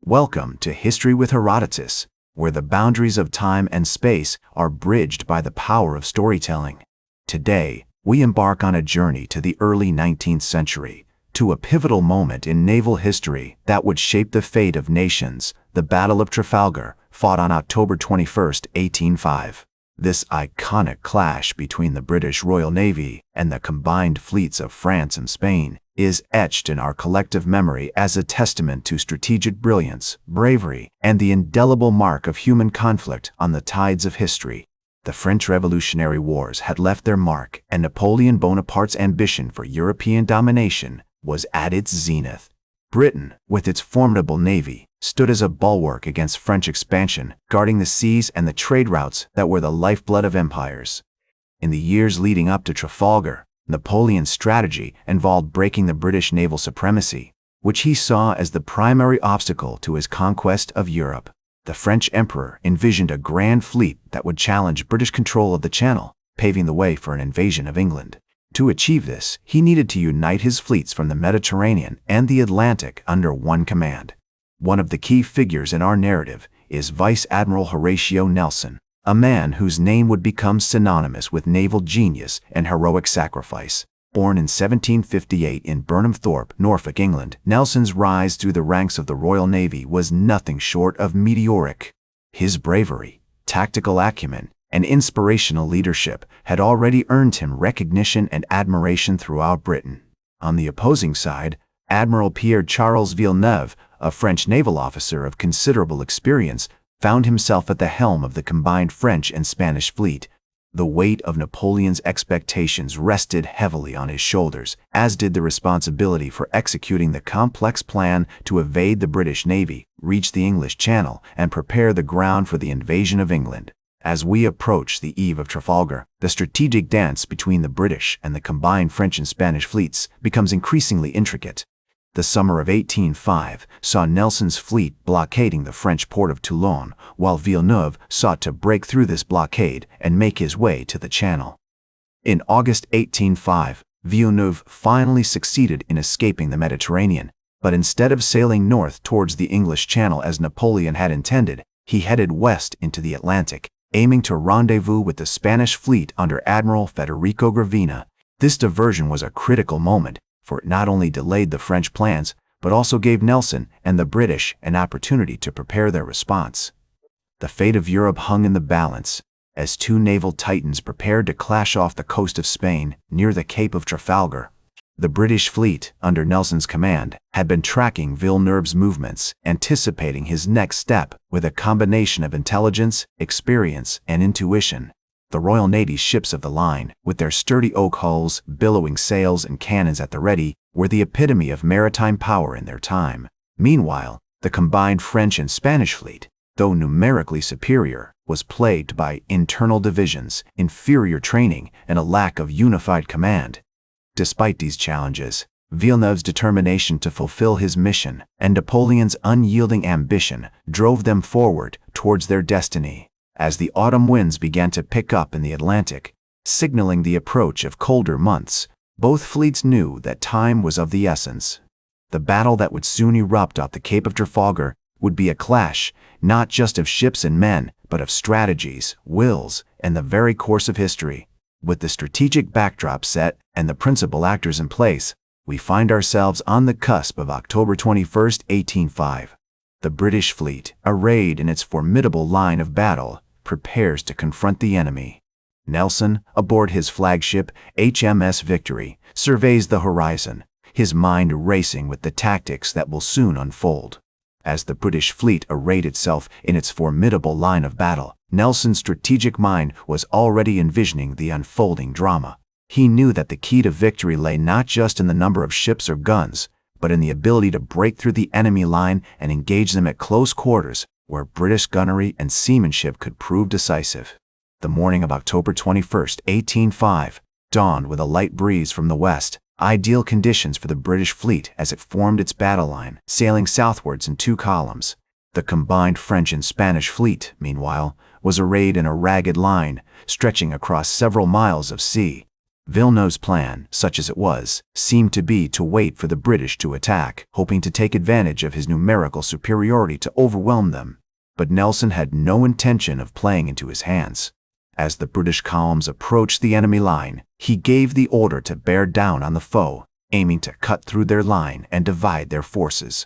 Welcome to History with Herodotus, where the boundaries of time and space are bridged by the power of storytelling. Today, we embark on a journey to the early 19th century, to a pivotal moment in naval history that would shape the fate of nations, the Battle of Trafalgar, fought on October 21, 1805. This iconic clash between the British Royal Navy and the combined fleets of France and Spain is etched in our collective memory as a testament to strategic brilliance, bravery, and the indelible mark of human conflict on the tides of history. The French Revolutionary Wars had left their mark, and Napoleon Bonaparte's ambition for European domination was at its zenith. Britain, with its formidable navy, stood as a bulwark against French expansion, guarding the seas and the trade routes that were the lifeblood of empires. In the years leading up to Trafalgar, Napoleon's strategy involved breaking the British naval supremacy, which he saw as the primary obstacle to his conquest of Europe. The French emperor envisioned a grand fleet that would challenge British control of the Channel, paving the way for an invasion of England. To achieve this, he needed to unite his fleets from the Mediterranean and the Atlantic under one command. One of the key figures in our narrative is Vice Admiral Horatio Nelson, a man whose name would become synonymous with naval genius and heroic sacrifice. Born in 1758 in Burnham Thorpe, Norfolk, England, Nelson's rise through the ranks of the Royal Navy was nothing short of meteoric. His bravery, tactical acumen, and inspirational leadership had already earned him recognition and admiration throughout Britain. On the opposing side, Admiral Pierre-Charles Villeneuve, a French naval officer of considerable experience, found himself at the helm of the combined French and Spanish fleet. The weight of Napoleon's expectations rested heavily on his shoulders, as did the responsibility for executing the complex plan to evade the British Navy, reach the English Channel, and prepare the ground for the invasion of England. As we approach the eve of Trafalgar, the strategic dance between the British and the combined French and Spanish fleets becomes increasingly intricate. The summer of 1805 saw Nelson's fleet blockading the French port of Toulon, while Villeneuve sought to break through this blockade and make his way to the Channel. In August 1805, Villeneuve finally succeeded in escaping the Mediterranean, but instead of sailing north towards the English Channel as Napoleon had intended, he headed west into the Atlantic, aiming to rendezvous with the Spanish fleet under Admiral Federico Gravina. This diversion was a critical moment, for it not only delayed the French plans, but also gave Nelson and the British an opportunity to prepare their response. The fate of Europe hung in the balance, as two naval titans prepared to clash off the coast of Spain near the Cape of Trafalgar. The British fleet, under Nelson's command, had been tracking Villeneuve's movements, anticipating his next step with a combination of intelligence, experience, and intuition. The Royal Navy's ships of the line, with their sturdy oak hulls, billowing sails, and cannons at the ready, were the epitome of maritime power in their time. Meanwhile, the combined French and Spanish fleet, though numerically superior, was plagued by internal divisions, inferior training, and a lack of unified command. Despite these challenges, Villeneuve's determination to fulfill his mission and Napoleon's unyielding ambition drove them forward towards their destiny. As the autumn winds began to pick up in the Atlantic, signaling the approach of colder months, both fleets knew that time was of the essence. The battle that would soon erupt off the Cape of Trafalgar would be a clash, not just of ships and men, but of strategies, wills, and the very course of history. With the strategic backdrop set and the principal actors in place, we find ourselves on the cusp of October 21, 1805. The British fleet, arrayed in its formidable line of battle, prepares to confront the enemy. Nelson, aboard his flagship HMS Victory, surveys the horizon, his mind racing with the tactics that will soon unfold. As the British fleet arrayed itself in its formidable line of battle, Nelson's strategic mind was already envisioning the unfolding drama. He knew that the key to victory lay not just in the number of ships or guns, but in the ability to break through the enemy line and engage them at close quarters, where British gunnery and seamanship could prove decisive. The morning of October 21, 1805, dawned with a light breeze from the west, ideal conditions for the British fleet as it formed its battle line, sailing southwards in two columns. The combined French and Spanish fleet, meanwhile, was arrayed in a ragged line, stretching across several miles of sea. Villeneuve's plan, such as it was, seemed to be to wait for the British to attack, hoping to take advantage of his numerical superiority to overwhelm them. But Nelson had no intention of playing into his hands. As the British columns approached the enemy line, he gave the order to bear down on the foe, aiming to cut through their line and divide their forces.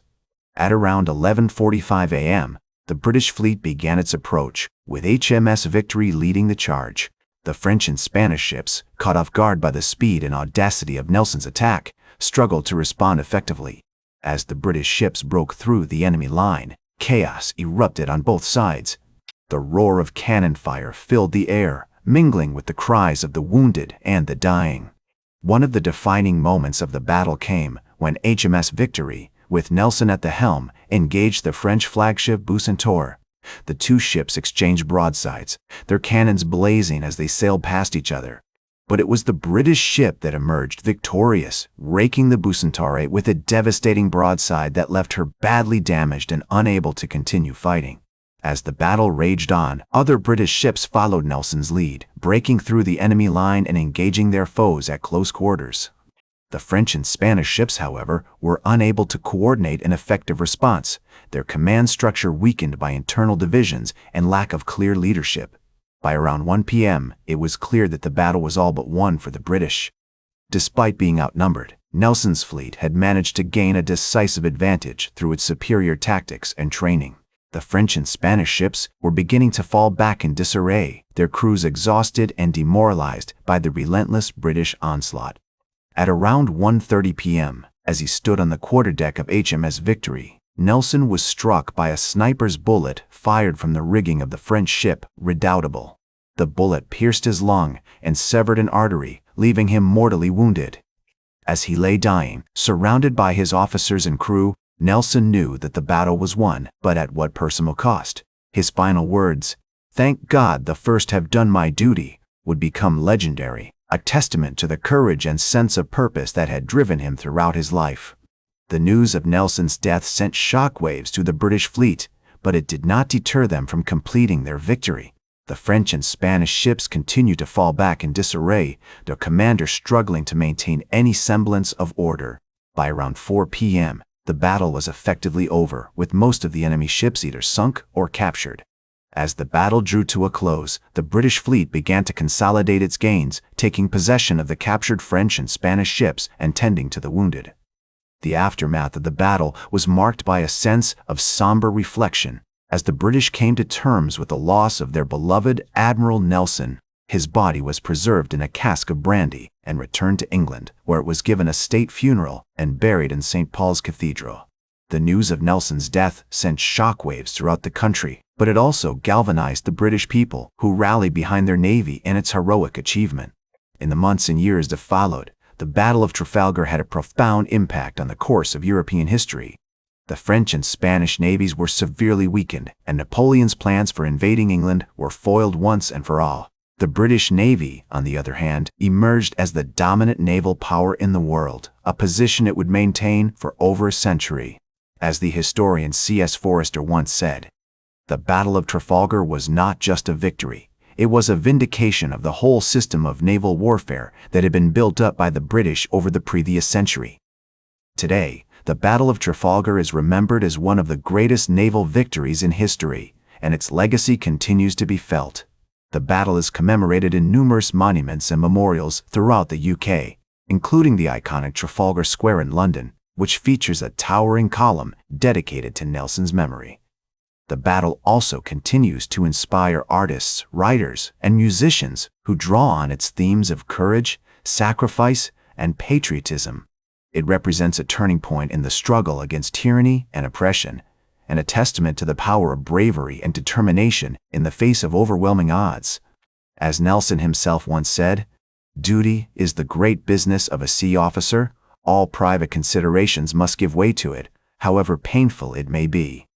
At around 11:45 a.m., the British fleet began its approach, with HMS Victory leading the charge. The French and Spanish ships, caught off guard by the speed and audacity of Nelson's attack, struggled to respond effectively. As the British ships broke through the enemy line, chaos erupted on both sides. The roar of cannon fire filled the air, mingling with the cries of the wounded and the dying. One of the defining moments of the battle came when HMS Victory, with Nelson at the helm, engaged the French flagship Bucentaure. The two ships exchanged broadsides, their cannons blazing as they sailed past each other. But it was the British ship that emerged victorious, raking the Bucentaure with a devastating broadside that left her badly damaged and unable to continue fighting. As the battle raged on, other British ships followed Nelson's lead, breaking through the enemy line and engaging their foes at close quarters. The French and Spanish ships, however, were unable to coordinate an effective response, their command structure weakened by internal divisions and lack of clear leadership. By around 1 p.m., it was clear that the battle was all but won for the British. Despite being outnumbered, Nelson's fleet had managed to gain a decisive advantage through its superior tactics and training. The French and Spanish ships were beginning to fall back in disarray, their crews exhausted and demoralized by the relentless British onslaught. At around 1:30 p.m., as he stood on the quarterdeck of HMS Victory, Nelson was struck by a sniper's bullet fired from the rigging of the French ship Redoutable. The bullet pierced his lung and severed an artery, leaving him mortally wounded. As he lay dying, surrounded by his officers and crew, Nelson knew that the battle was won, but at what personal cost? His final words, "Thank God the first have done my duty," would become legendary, a testament to the courage and sense of purpose that had driven him throughout his life. The news of Nelson's death sent shockwaves through the British fleet, but it did not deter them from completing their victory. The French and Spanish ships continued to fall back in disarray, their commanders struggling to maintain any semblance of order. By around 4 p.m., the battle was effectively over, with most of the enemy ships either sunk or captured. As the battle drew to a close, the British fleet began to consolidate its gains, taking possession of the captured French and Spanish ships and tending to the wounded. The aftermath of the battle was marked by a sense of somber reflection, as the British came to terms with the loss of their beloved Admiral Nelson. His body was preserved in a cask of brandy and returned to England, where it was given a state funeral and buried in St. Paul's Cathedral. The news of Nelson's death sent shockwaves throughout the country, but it also galvanized the British people, who rallied behind their navy and its heroic achievement. In the months and years that followed, the Battle of Trafalgar had a profound impact on the course of European history. The French and Spanish navies were severely weakened, and Napoleon's plans for invading England were foiled once and for all. The British Navy, on the other hand, emerged as the dominant naval power in the world, a position it would maintain for over a century. As the historian C.S. Forrester once said, "The Battle of Trafalgar was not just a victory. It was a vindication of the whole system of naval warfare that had been built up by the British over the previous century." Today, the Battle of Trafalgar is remembered as one of the greatest naval victories in history, and its legacy continues to be felt. The battle is commemorated in numerous monuments and memorials throughout the UK, including the iconic Trafalgar Square in London, which features a towering column dedicated to Nelson's memory. The battle also continues to inspire artists, writers, and musicians who draw on its themes of courage, sacrifice, and patriotism. It represents a turning point in the struggle against tyranny and oppression, and a testament to the power of bravery and determination in the face of overwhelming odds. As Nelson himself once said, "Duty is the great business of a sea officer. All private considerations must give way to it, however painful it may be."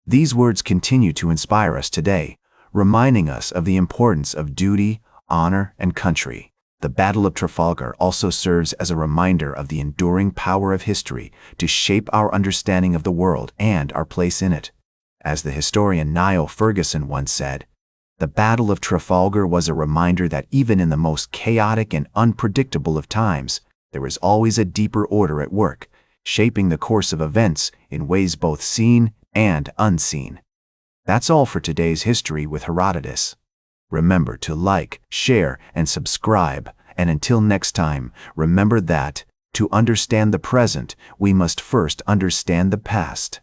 These words continue to inspire us today, reminding us of the importance of duty, honor, and country. The Battle of Trafalgar also serves as a reminder of the enduring power of history to shape our understanding of the world and our place in it. As the historian Niall Ferguson once said, The Battle of Trafalgar was a reminder that even in the most chaotic and unpredictable of times, there is always a deeper order at work, shaping the course of events in ways both seen and unseen. That's all for today's History with Herodotus. Remember to like, share, and subscribe, and until next time, remember that, to understand the present, we must first understand the past.